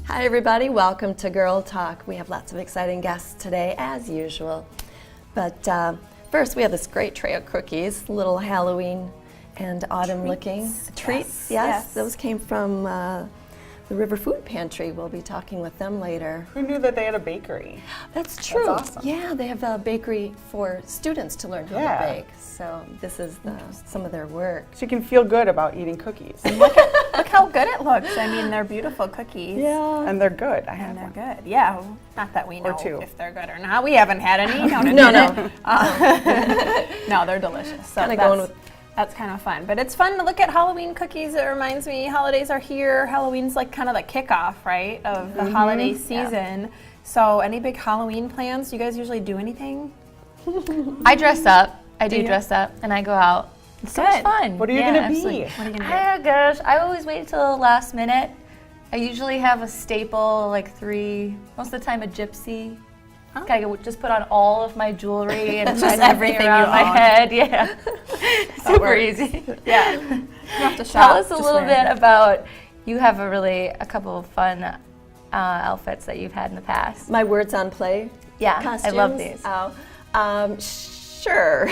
Hi everybody, welcome to Girl Talk. We have lots of exciting guests today, as usual. But first we have this great tray of cookies, little Halloween and autumn looking treats. Yes. Those came from the River Food Pantry. We'll be talking with them later. Who knew that they had a bakery? That's true. That's awesome. Yeah, they have a bakery for students to learn how to bake. So this is some of their work. So you can feel good about eating cookies. Look how good it looks. I mean, they're beautiful cookies. Yeah. And they're good. I have And they're one. good. Yeah. Not that we know Or two. if they're good or not. We haven't had any. No. No, they're delicious. So Kinda going with- that's kind of fun. But it's fun to look at Halloween cookies. It reminds me, holidays are here. Halloween's like kind of the kickoff, right, of the holiday season. So any big Halloween plans? Do you guys usually do anything? I dress up. I do you? dress up, and I go out. It's so much Good. fun. What are you Yeah, gonna be? absolutely. What are you gonna do? Gosh, I always wait till the last minute. I usually have a staple, like 3, most of the time a gypsy. Oh. I just put on all of my jewelry and Just everything you around my own. head. Yeah, super works. easy. Yeah. You have to shop. Tell us a Just little wear bit about. You have a couple of fun outfits that you've had in the past. My words on play. Yeah, Costumes. I love these. Oh, sure.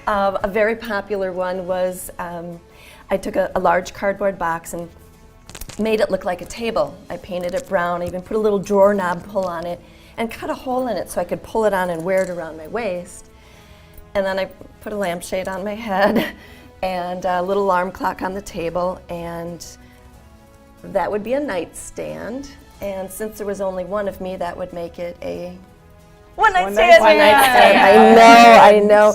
A very popular one was I took a large cardboard box and made it look like a table. I painted it brown. I even put a little drawer knob pull on it and cut a hole in it so I could pull it on and wear it around my waist. And then I put a lampshade on my head and a little alarm clock on the table, and that would be a nightstand. And since there was only one of me, that would make it a One night One stand. night nightstand. I know.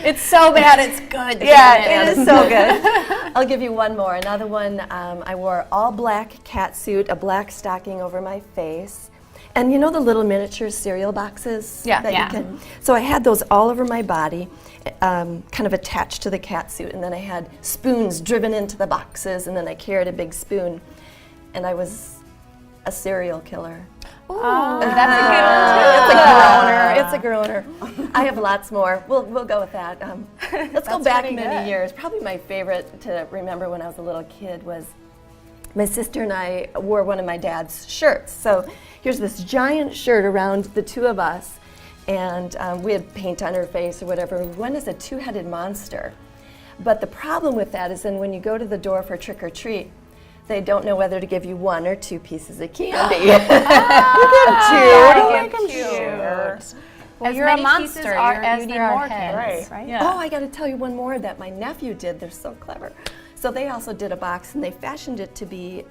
It's so bad, it's good. Yeah, it is so good. I'll give you one more. Another one, I wore all black cat suit, a black stocking over my face. And you know the little miniature cereal boxes? Yeah. That Yeah. You can, so I had those all over my body, kind of attached to the cat suit. And then I had spoons driven into the boxes, and then I carried a big spoon. And I was a serial killer. That's a good one too. It's a groaner. I have lots more. We'll go with that. Let's go back pretty many good. years. Probably my favorite to remember when I was a little kid was my sister and I wore one of my dad's shirts. So here's this giant shirt around the two of us, and we had paint on her face or whatever. We went as a two-headed monster. But the problem with that is then when you go to the door for trick or treat, they don't know whether to give you 1 or 2 pieces of candy. You get two. Don't make them cute. share. Well, As you're a many monster. pieces are as you need there are more heads. kids, right? Yeah. Oh, I got to tell you one more that my nephew did. They're so clever. So they also did a box, and they fashioned it to be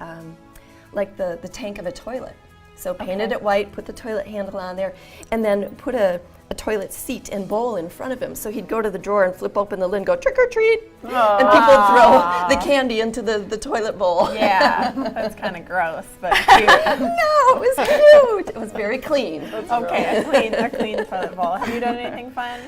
like the tank of a toilet. So painted it white, put the toilet handle on there, and then put a toilet seat and bowl in front of him. So he'd go to the drawer and flip open the lid and go, trick or treat. And people would throw the candy into the toilet bowl. Yeah, that's kind of gross, but cute. No, it was cute. It was very clean. Okay, a clean toilet bowl. Have you done anything fun?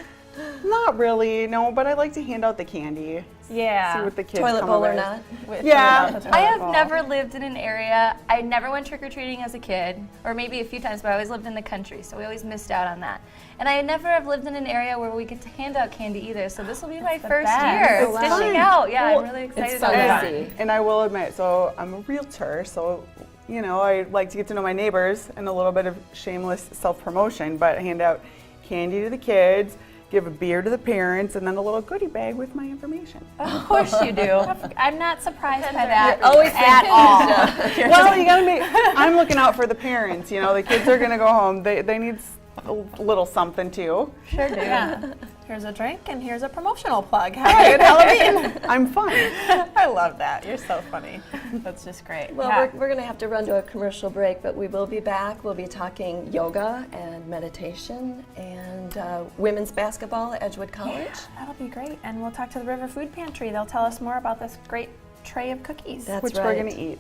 Not really, no, but I like to hand out the candy. Yeah. See what the kids Toilet come bowl or away. not? Yeah. I have never lived in an area. I never went trick-or-treating as a kid, or maybe a few times, but I always lived in the country, so we always missed out on that. And I never have lived in an area where we get to hand out candy either, so this will be my first best. year Oh, wow. dishing out. Yeah, Well, I'm really excited it's about fun that. to see. And I will admit, so I'm a realtor, so you know, I like to get to know my neighbors and a little bit of shameless self-promotion, but I hand out candy to the kids, give a beer to the parents, and then a little goodie bag with my information. Of course you do. I'm not surprised by that Always at all. Well, you gotta make, I'm looking out for the parents, you know, the kids are gonna go home, they need a little something too. Sure do. Yeah. Here's a drink and here's a promotional plug. Have a good Halloween. I'm fun. I love that. You're so funny. That's just great. Well, Yeah. we're going to have to run to a commercial break, but we will be back. We'll be talking yoga and meditation and women's basketball at Edgewood College. That'll be great. And we'll talk to the River Food Pantry. They'll tell us more about this great tray of cookies. That's Which right. we're gonna eat.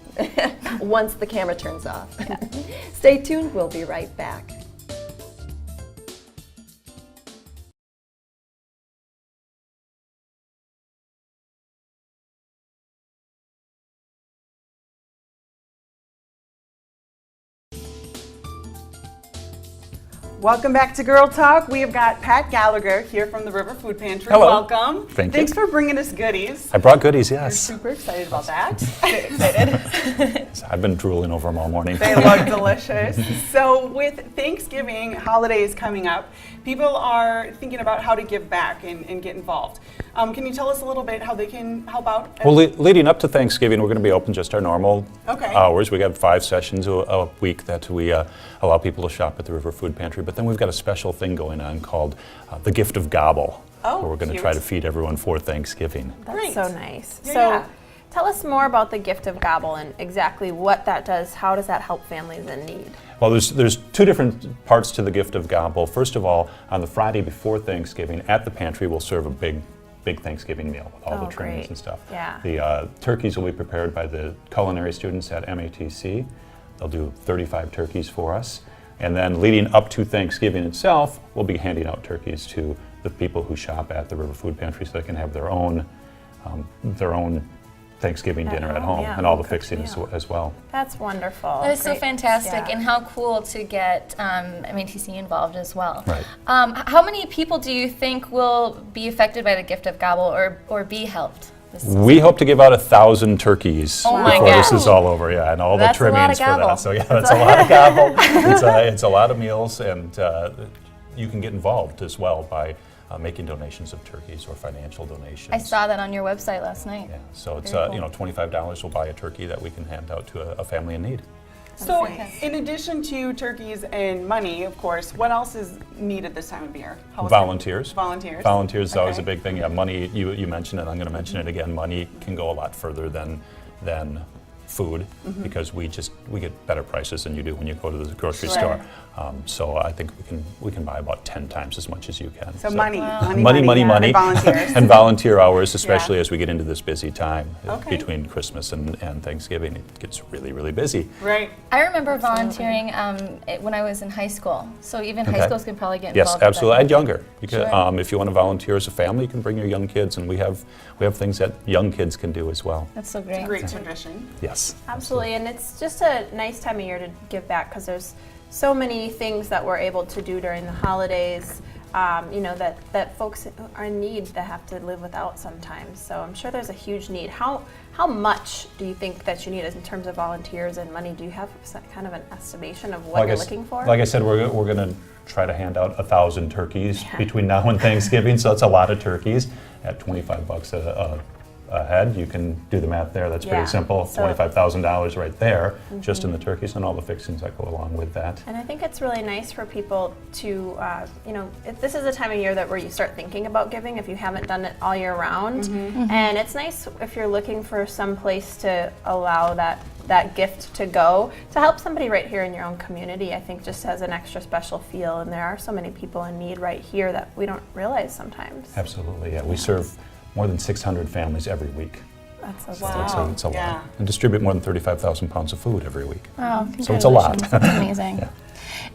Once the camera turns off. Stay tuned. We'll be right back. Welcome back to Girl Talk. We have got Pat Gallagher here from the River Food Pantry. Hello. Welcome. Thank you. Thanks for bringing us goodies. I brought goodies, We're yes. super excited about that. I've been drooling over them all morning. They look delicious. So with Thanksgiving holidays coming up, people are thinking about how to give back and get involved. Can you tell us a little bit how they can help out? Well, leading up to Thanksgiving, we're going to be open just our normal Okay. hours. We got 5 sessions a week that we allow people to shop at the River Food Pantry. But then we've got a special thing going on called the Gift of Gobble, Oh, where we're going to cute. try to feed everyone for Thanksgiving. That's Great. so nice. Yeah, So yeah. tell us more about the Gift of Gobble and exactly what that does. How does that help families in need? Well, there's 2 different parts to the Gift of Gobble. First of all, on the Friday before Thanksgiving, at the pantry, we'll serve a big Thanksgiving meal with all Oh, the trimmings great. and stuff. Yeah. The turkeys will be prepared by the culinary students at MATC. They'll do 35 turkeys for us. And then leading up to Thanksgiving itself, we'll be handing out turkeys to the people who shop at the River Food Pantry so they can have their own Thanksgiving At dinner at home, home yeah, and all the home-cooked fixings meal. as well. That's wonderful. That is so Great. fantastic, Yeah. and how cool to get MATC involved as well. Right. How many people do you think will be affected by the Gift of Gobble or be helped? We hope to give out 1,000 turkeys Oh my before this God. is all over, yeah, and all That's the a lot of trimmings for gobble. that. So yeah, that's a lot of gobble. It's a lot of meals, and you can get involved as well by making donations of turkeys or financial donations. I saw that on your website last night. Yeah, so it's Very cool. $25 will buy a turkey that we can hand out to a family in need. So nice. in addition to turkeys and money, of course, what else is needed this time of year? How is Volunteers. it? Volunteers. Volunteers is always a Okay. big thing. Yeah, money. You mentioned it. I'm going to mention it again. Money can go a lot further than food Mm-hmm. because we get better prices than you do when you go to the grocery Sure. store. So I think we can buy about 10 times as much as you can. So money, Money, yeah, and volunteers. and volunteer hours, especially Yeah. as we get into this busy time Okay. between Christmas and Thanksgiving. It gets really, really busy. Right. I remember volunteering when I was in high school. So even high Okay. schools can probably get Yes, involved. with absolutely. that. And younger. Because, Sure. if you want to volunteer as a family, you can bring your young kids, and we have things that young kids can do as well. That's so great. Great tradition. Yes. Absolutely, and it's just a nice time of year to give back because there's so many things that we're able to do during the holidays, that folks are in need that have to live without sometimes. So I'm sure there's a huge need. How much do you think that you need in terms of volunteers and money? Do you have kind of an estimation of what you're looking for? Like I said, we're going to try to hand out 1,000 turkeys between now and Thanksgiving, so that's a lot of turkeys at $25 a head. You can do the math there. That's Yeah. pretty simple. So- $25,000 right there, just in the turkeys and all the fixings that go along with that. And I think it's really nice for people to, this is a time of year where you start thinking about giving if you haven't done it all year round. And it's nice if you're looking for some place to allow that gift to go to help somebody right here in your own community. I think just has an extra special feel, and there are so many people in need right here that we don't realize sometimes. Absolutely, yeah. We serve more than 600 families every week. That's so Wow. special. It's a Yeah. lot. And distribute more than 35,000 pounds of food every week. Wow, So it's a lot. congratulations. That's amazing. Yeah.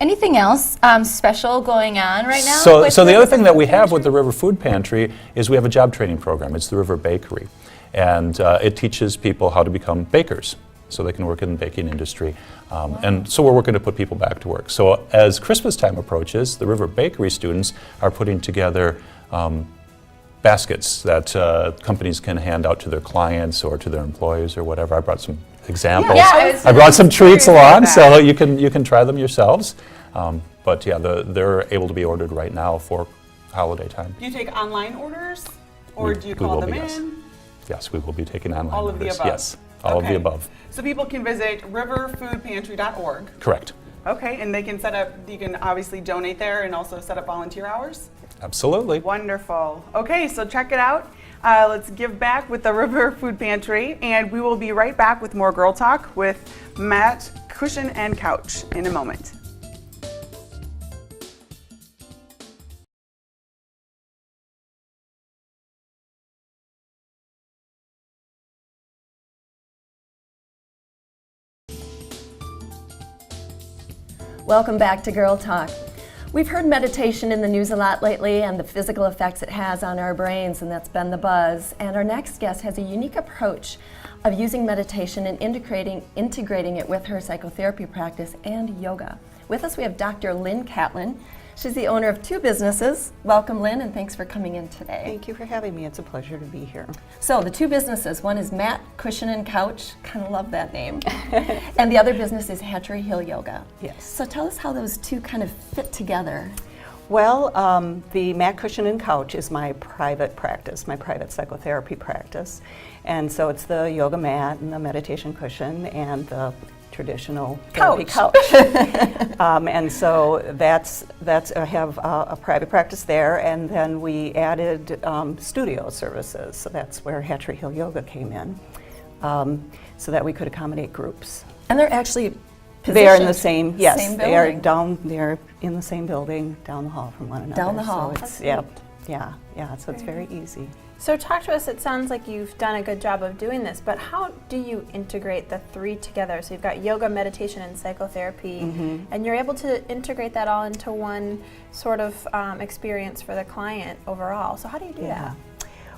Anything else special going on right now? So, with so the River other thing that we Food have with Pantry? the River Food Pantry is we have a job training program. It's the River Bakery. And it teaches people how to become bakers so they can work in the baking industry. And so we're working to put people back to work. So as Christmas time approaches, the River Bakery students are putting together baskets that companies can hand out to their clients or to their employees or whatever. I brought some examples. Yeah, I was I brought some treats curious about along, that. so you can try them yourselves. But yeah, they're able to be ordered right now for holiday time. Do you take online orders, or We- do you we call will them be, yes. in? Yes, we will be taking online All of the orders. above. Yes, all of the Okay. above. So people can visit riverfoodpantry.org. Correct. Okay, and they can you can obviously donate there and also set up volunteer hours. Absolutely. Wonderful. Okay, so check it out. Let's give back with the River Food Pantry, and we will be right back with more Girl Talk with Matt, Cushion and Couch in a moment. Welcome back to Girl Talk. We've heard meditation in the news a lot lately and the physical effects it has on our brains, and that's been the buzz. And our next guest has a unique approach of using meditation and integrating it with her psychotherapy practice and yoga. With us we have Dr. Lynn Catlin. She's the owner of 2 businesses. Welcome, Lynn, and thanks for coming in today. Thank you for having me. It's a pleasure to be here. So the 2 businesses, one is Mat Cushion and Couch, kind of love that name, and the other business is Hatchery Hill Yoga. Yes. So tell us how those 2 kind of fit together. Well, the Mat Cushion and Couch is my private practice, my private psychotherapy practice. And so it's the yoga mat and the meditation cushion and the traditional therapy couch. And so that's I have a private practice there, and then we added studio services. So that's where Hatchery Hill Yoga came in, so that we could accommodate groups. And they're actually They are in the positioned same, yes, same they are building. they're in the same building, down the hall from one another. Down the hall. So it's, yeah, so it's very easy. So talk to us, it sounds like you've done a good job of doing this, but how do you integrate the 3 together? So you've got yoga, meditation, and psychotherapy, and you're able to integrate that all into one sort of experience for the client overall. So how do you do that?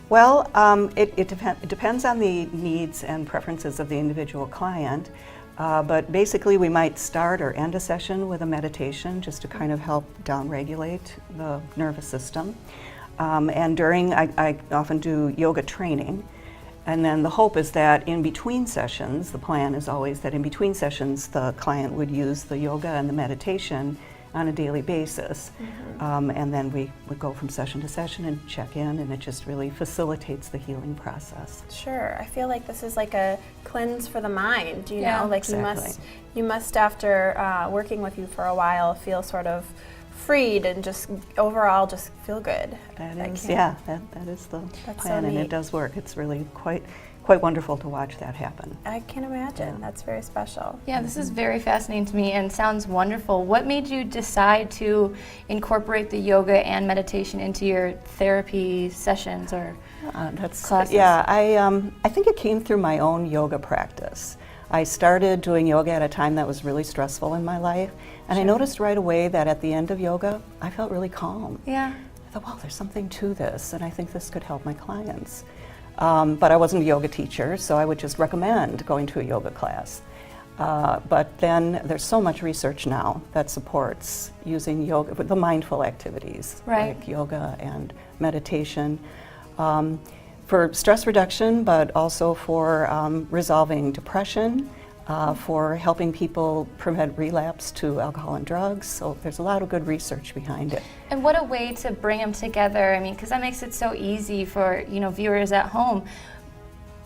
Well, it depends on the needs and preferences of the individual client. But basically, we might start or end a session with a meditation just to kind of help downregulate the nervous system. And during, I often do yoga training. And then the hope is that in between sessions, the plan is always that in between sessions, the client would use the yoga and the meditation on a daily basis. And then we would go from session to session and check in, and it just really facilitates the healing process. Sure, I feel like this is like a cleanse for the mind, you Yeah. know, like Exactly. you must after working with you for a while feel sort of freed and just overall just feel good. That I is, can't- yeah, that is the That's so plan, and neat. it does work. It's really quite wonderful to watch that happen. I can imagine, that's very special. Yeah, this is very fascinating to me and sounds wonderful. What made you decide to incorporate the yoga and meditation into your therapy sessions or That's classes? Yeah, I think it came through my own yoga practice. I started doing yoga at a time that was really stressful in my life, and I noticed right away that at the end of yoga, I felt really calm. Yeah. I thought, wow, there's something to this, and I think this could help my clients. But I wasn't a yoga teacher, so I would just recommend going to a yoga class. But then there's so much research now that supports using yoga, the mindful activities, Right. like yoga and meditation, for stress reduction, but also for resolving depression, for helping people prevent relapse to alcohol and drugs. So there's a lot of good research behind it. And what a way to bring them together. I mean, because that makes it so easy for, viewers at home.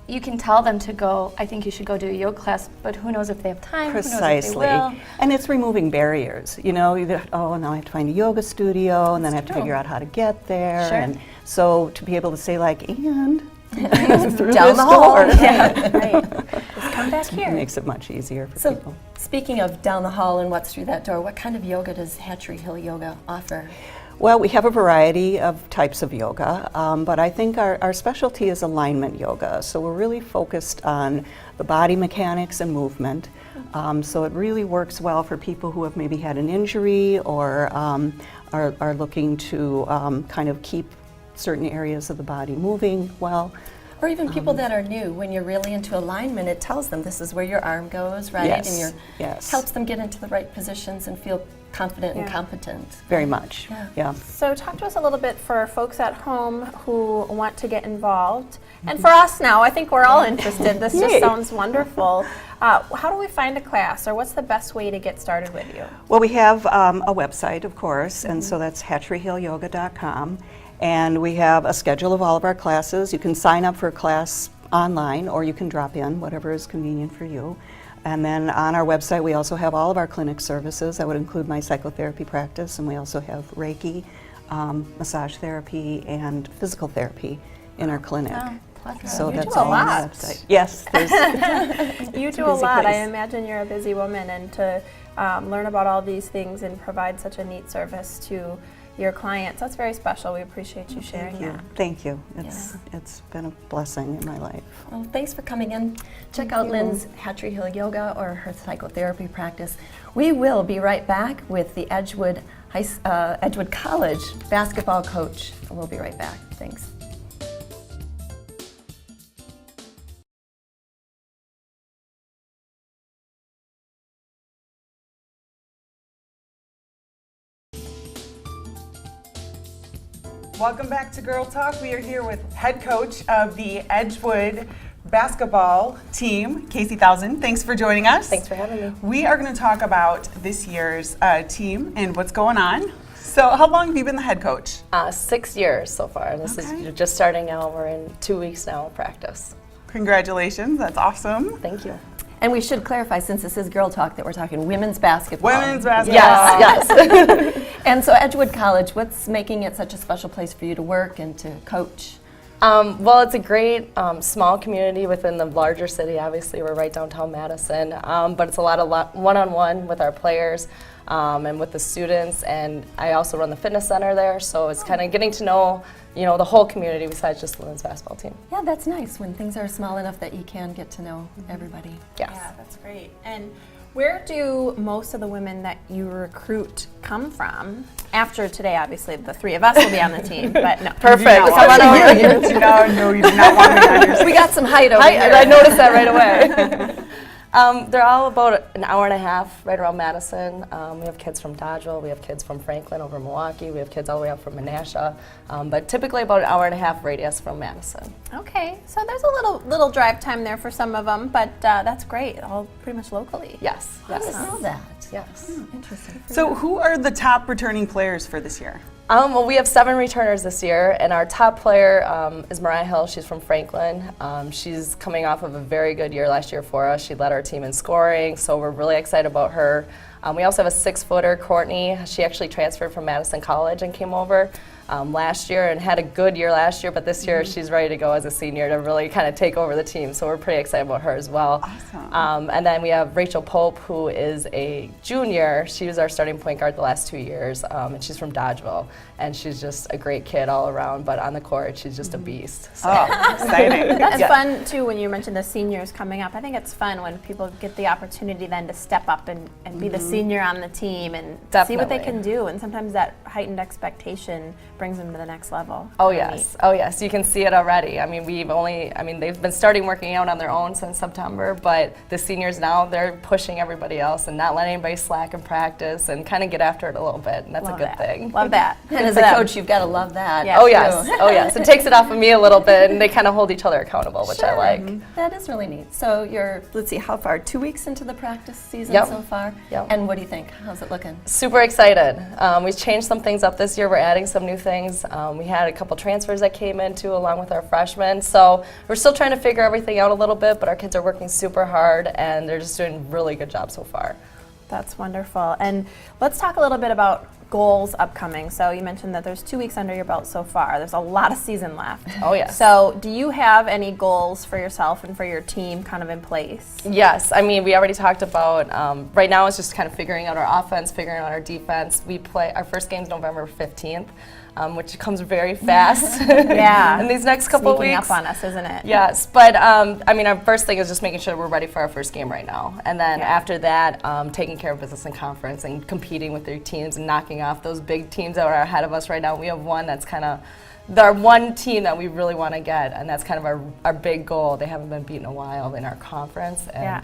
You can tell them to go, I think you should go do a yoga class, but who knows if they have time, who knows if Precisely. they will. And it's removing barriers. Now I have to find a yoga studio, and then I have to true. figure out how to get there. Sure. And so to be able to say and through Down this the hall. door, Right, just come back it here. makes it much easier for So people. speaking of down the hall and what's through that door, what kind of yoga does Hatchery Hill Yoga offer? Well, we have a variety of types of yoga, but I think our specialty is alignment yoga. So we're really focused on the body mechanics and movement. So it really works well for people who have maybe had an injury or are looking to kind of keep certain areas of the body moving well. Or even people that are new, when you're really into alignment, it tells them this is where your arm goes, right? Yes, And yes. helps them get into the right positions and feel confident and Yeah. competent. Very much, Yeah. yeah. So talk to us a little bit for folks at home who want to get involved. And for us now, I think we're all interested. This just Yay. sounds wonderful. How do we find a class, or what's the best way to get started with you? Well, we have a website, of course, and so that's hatcheryhillyoga.com. And we have a schedule of all of our classes. You can sign up for a class online, or you can drop in, whatever is convenient for you. And then on our website, we also have all of our clinic services. That would include my psychotherapy practice, and we also have Reiki, massage therapy, and physical therapy in our clinic. Oh, plethora. So You that's do a all on the lot. website. Yes, there's You do a busy lot. I place. imagine you're a busy woman, and to learn about all these things and provide such a neat service to your clients, that's very special. We appreciate you sharing Thank you. that. Thank you. It's been a blessing in my life. Well, thanks for coming in. Check out Lynn's Hatchery Hill Yoga or her psychotherapy practice. We will be right back with the Edgewood College basketball coach. We'll be right back. Thanks. Welcome back to Girl Talk. We are here with head coach of the Edgewood basketball team, Casey Thousand. Thanks for joining us. Thanks for having me. We are going to talk about this year's team and what's going on. So how long have you been the head coach? 6 years so far. This is just starting out. We're in 2 weeks now of practice. Congratulations. That's awesome. Thank you. And we should clarify, since this is Girl Talk, that we're talking women's basketball. Women's basketball. Yes, yes. And so Edgewood College, what's making it such a special place for you to work and to coach? Well, it's a great small community within the larger city. Obviously, we're right downtown Madison, but it's a lot of one-on-one with our players and with the students. And I also run the fitness center there, so it's kind of getting to know, the whole community besides just the women's basketball team. Yeah, that's nice when things are small enough that you can get to know everybody. Yes. Yeah, that's great. And where do most of the women that you recruit come from? After today, obviously, the three of us will be on the team, but no. Perfect. No, Come on over. no, you do not want me on your We got some height over here. I noticed that right away. They're all about an hour and a half right around Madison. We have kids from Dodgeville, we have kids from Franklin over Milwaukee, we have kids all the way up from Menasha, but typically about an hour and a half radius from Madison. Okay, so there's a little drive time there for some of them, but that's great. All pretty much locally. Yes, I yes, didn't know that. yes. Interesting. So who are the top returning players for this year? Well, we have 7 returners this year, and our top player is Mariah Hill. She's from Franklin. She's coming off of a very good year last year for us. She led our team in scoring, so we're really excited about her. We also have a 6-footer, Courtney. She actually transferred from Madison College and came over last year and had a good year last year, but this year she's ready to go as a senior to really kind of take over the team, so we're pretty excited about her as well. Awesome. And then we have Rachel Pope, who is a junior. She was our starting point guard the last 2 years, and she's from Dodgeville, and she's just a great kid all around, but on the court, she's just a beast. So. Oh, exciting. That's fun too when you mentioned the seniors coming up. I think it's fun when people get the opportunity then to step up and be the senior on the team and see what they Definitely. can do. And sometimes that heightened expectation brings them to the next level. Oh Kinda yes, oh yes, you can see it already. I mean, they've been starting working out on their own since September, but the seniors now, they're pushing everybody else and not letting anybody slack in practice and kind of get after it a little bit, and that's Love a good that. thing. Love that. And as a coach, you've got to love that. Yeah. Oh too. yes, oh yes, it takes it off of me a little bit, and they kind of hold each other accountable, which I like. That is really neat. So you're, let's see, how far? 2 weeks into the practice season Yep. so far? Yep. And what do you think? How's it looking? Super excited. We've changed some things up this year. We're adding some new things. We had a couple transfers that came in too, along with our freshmen. So we're still trying to figure everything out a little bit, but our kids are working super hard, and they're just doing a really good job so far. That's wonderful. And let's talk a little bit about goals upcoming. So you mentioned that there's 2 weeks under your belt so far. There's a lot of season left. Oh yes. So do you have any goals for yourself and for your team kind of in place? Yes, I mean, we already talked about, right now it's just kind of figuring out our offense, figuring out our defense. We play, our first game's November 15th, which comes very fast Yeah. in these next couple Sneaking weeks. up on us, isn't it? Yes, but I mean, our first thing is just making sure we're ready for our first game right now. And then after that, taking care of business in conference and competing with their teams and knocking off those big teams that are ahead of us right now. We have one that's kind of our one team that we really want to get, and that's kind of our big goal. They haven't been beaten in a while in our conference, and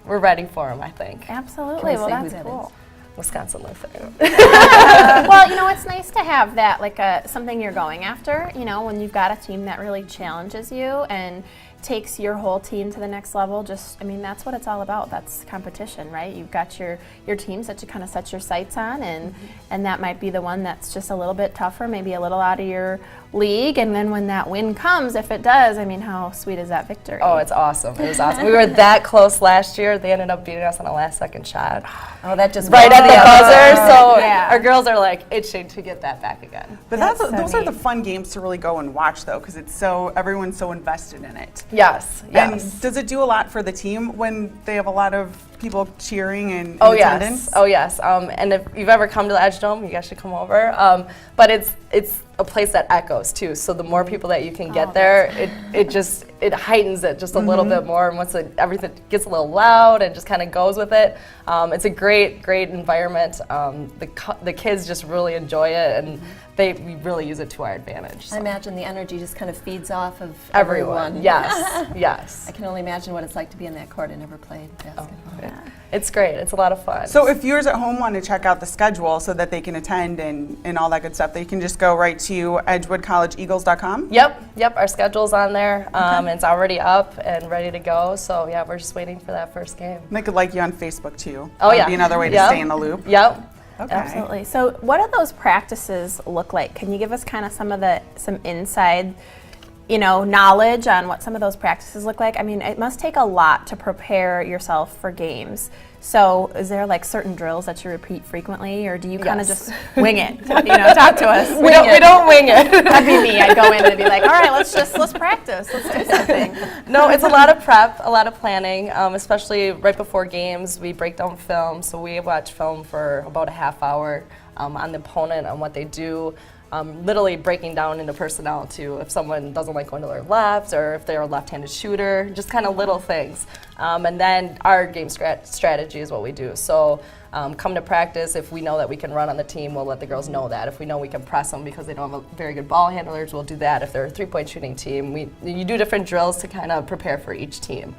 we're ready for them, I think. Absolutely. Can we Well, say who that's that cool. Wisconsin Lutheran. Well, it's nice to have that, like something you're going after, when you've got a team that really challenges you and takes your whole team to the next level. That's what it's all about. That's competition, right? You've got your teams that you kind of set your sights on, and that might be the one that's just a little bit tougher, maybe a little out of your league, and then when that win comes, if it does, how sweet is that victory? Oh, it's awesome. It was awesome. We were that close last year. They ended up beating us on a last-second shot. Oh, that just Right at the buzzer, so Yeah. our girls are like itching to get that back again. But That's so those are the neat. fun games to really go and watch, though, because everyone's so invested in it. Yes, yes. And does it do a lot for the team when they have a lot of people cheering and in Oh attendance? yes, oh yes. And if you've ever come to the Edge Dome, you guys should come over. But it's a place that echoes too. So the more people that you can get there, it heightens it just a little bit more. And once everything gets a little loud and just kind of goes with it, it's a great environment. The kids just really enjoy it, and we really use it to our advantage. So. I imagine the energy just kind of feeds off of Everyone, yes, yes. I can only imagine what it's like to be in that court. I never played basketball. It's great. It's a lot of fun. So if viewers at home want to check out the schedule so that they can attend and all that good stuff, they can just go right to edgewoodcollegeeagles.com. Yep. Our schedule's on there. It's already up and ready to go. So yeah, we're just waiting for that first game. And they could like you on Facebook too. Oh, That'd yeah. be another way to Yep. stay in the loop. Yep. Okay. Absolutely. So, what do those practices look like? Can you give us kind of some inside, knowledge on what some of those practices look like? I mean, it must take a lot to prepare yourself for games. So, is there like certain drills that you repeat frequently, or do you kind of Yes. just wing it? Talk to us. We don't wing it. That'd be me. I'd go in and be like, all right, let's practice. Let's do something. No, it's a lot of prep, a lot of planning, especially right before games. We break down film, so we watch film for about a half hour on the opponent, on what they do. Literally breaking down into personnel too. If someone doesn't like going to their left, or if they're a left-handed shooter, just kind of little things. And then our game strategy is what we do. So come to practice, if we know that we can run on the team, we'll let the girls know that. If we know we can press them because they don't have very good ball handlers, we'll do that. If they're a three-point shooting team, you do different drills to kind of prepare for each team.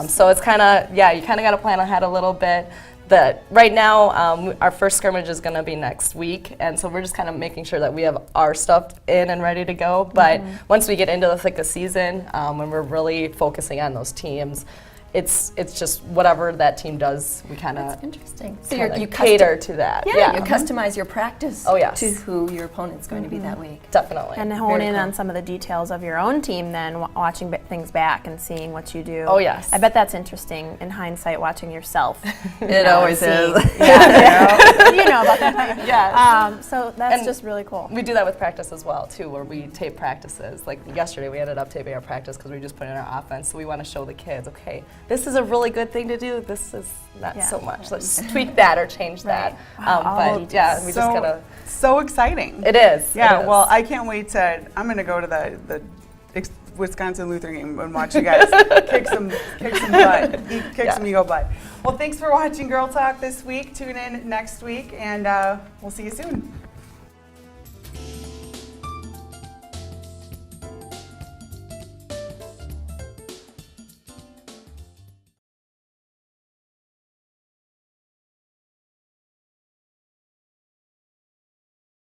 So it's kind of, you kind of got to plan ahead a little bit. That right now, our first scrimmage is going to be next week, and so we're just kind of making sure that we have our stuff in and ready to go. But once we get into the thick of season, when we're really focusing on those teams, it's just whatever that team does, we kind of Interesting. So you cater to that. Yeah, you customize your practice Oh, yes. to who your opponent's going to be that week. Definitely. And hone Very in cool. on some of the details of your own team, then watching things back and seeing what you do. Oh, yes. I bet that's interesting in hindsight, watching yourself. It always is. Yeah. You know about that. Yes. So that's And just really cool. We do that with practice as well, too, where we tape practices. Like yesterday, we ended up taping our practice because we just put in our offense. So we want to show the kids, okay, this is a really good thing to do. This is not Yeah. so much. Let's tweak that or change that. Wow. But yeah, we just So, gotta. so exciting. It is. Yeah, it is. well, I can't wait to. I'm going to go to the Wisconsin Lutheran game and watch you guys kick some butt, some Eagle butt. Well, thanks for watching Girl Talk this week. Tune in next week, and we'll see you soon.